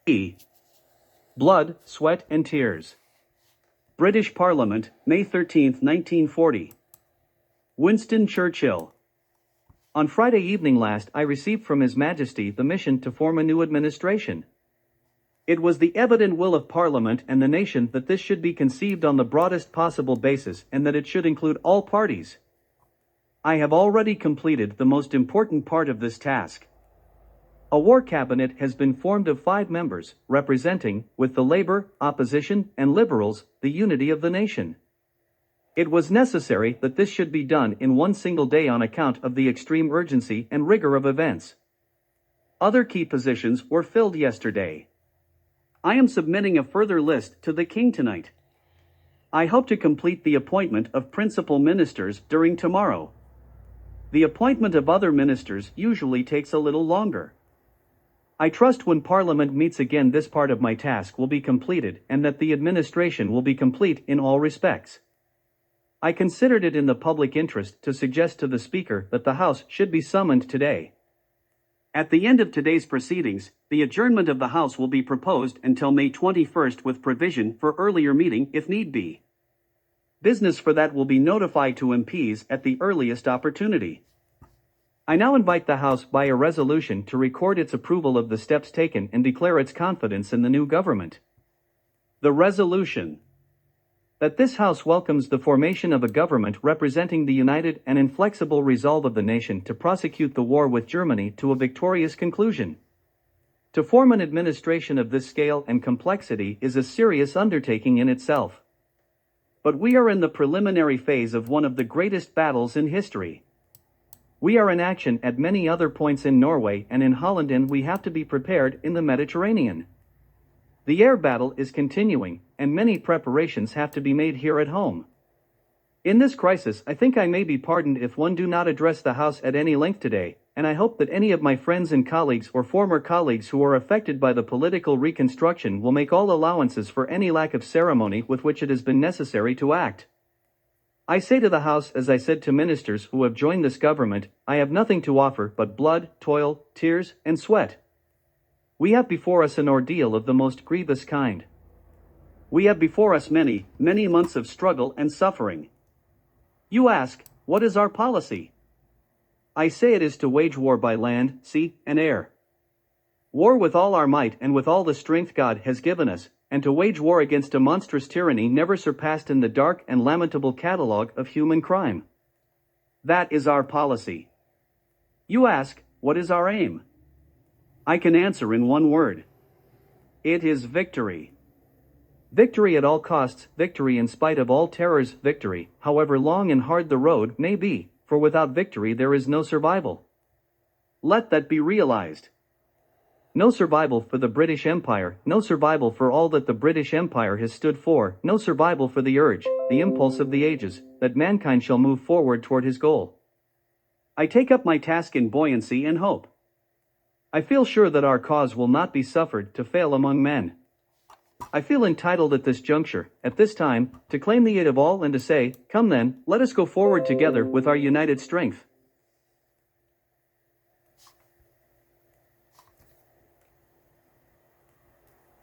E. Blood, Sweat and Tears. British Parliament, May 13, 1940. Winston Churchill. On Friday evening last I received from His Majesty the mission to form a new administration. It was the evident will of Parliament and the nation that this should be conceived on the broadest possible basis and that it should include all parties. I have already completed the most important part of this task. A war cabinet has been formed of 5 members, representing, with the Labour, Opposition, and Liberals, the unity of the nation. It was necessary that this should be done in one single day on account of the extreme urgency and rigor of events. Other key positions were filled yesterday. I am submitting a further list to the King tonight. I hope to complete the appointment of principal ministers during tomorrow. The appointment of other ministers usually takes a little longer. I trust when Parliament meets again this part of my task will be completed and that the administration will be complete in all respects. I considered it in the public interest to suggest to the Speaker that the House should be summoned today. At the end of today's proceedings, the adjournment of the House will be proposed until May 21st with provision for earlier meeting if need be. Business for that will be notified to MPs at the earliest opportunity. I now invite the House by a resolution to record its approval of the steps taken and declare its confidence in the new government. The resolution: that this House welcomes the formation of a government representing the united and inflexible resolve of the nation to prosecute the war with Germany to a victorious conclusion. To form an administration of this scale and complexity is a serious undertaking in itself. But we are in the preliminary phase of one of the greatest battles in history. We are in action at many other points in Norway and in Holland, and we have to be prepared in the Mediterranean. The air battle is continuing, and many preparations have to be made here at home. In this crisis, I think I may be pardoned if one do not address the House at any length today, and I hope that any of my friends and colleagues or former colleagues who are affected by the political reconstruction will make all allowances for any lack of ceremony with which it has been necessary to act. I say to the House, as I said to ministers who have joined this government, I have nothing to offer but blood, toil, tears, and sweat. We have before us an ordeal of the most grievous kind. We have before us many, many months of struggle and suffering. You ask, what is our policy? I say it is to wage war by land, sea, and air. War with all our might and with all the strength God has given us, and to wage war against a monstrous tyranny never surpassed in the dark and lamentable catalogue of human crime. That is our policy. You ask, what is our aim? I can answer in one word. It is victory. Victory at all costs, victory in spite of all terrors, victory, however long and hard the road may be, for without victory there is no survival. Let that be realized. No survival for the British Empire, no survival for all that the British Empire has stood for, no survival for the urge, the impulse of the ages, that mankind shall move forward toward his goal. I take up my task in buoyancy and hope. I feel sure that our cause will not be suffered to fail among men. I feel entitled at this juncture, at this time, to claim the aid of all and to say, come then, let us go forward together with our united strength.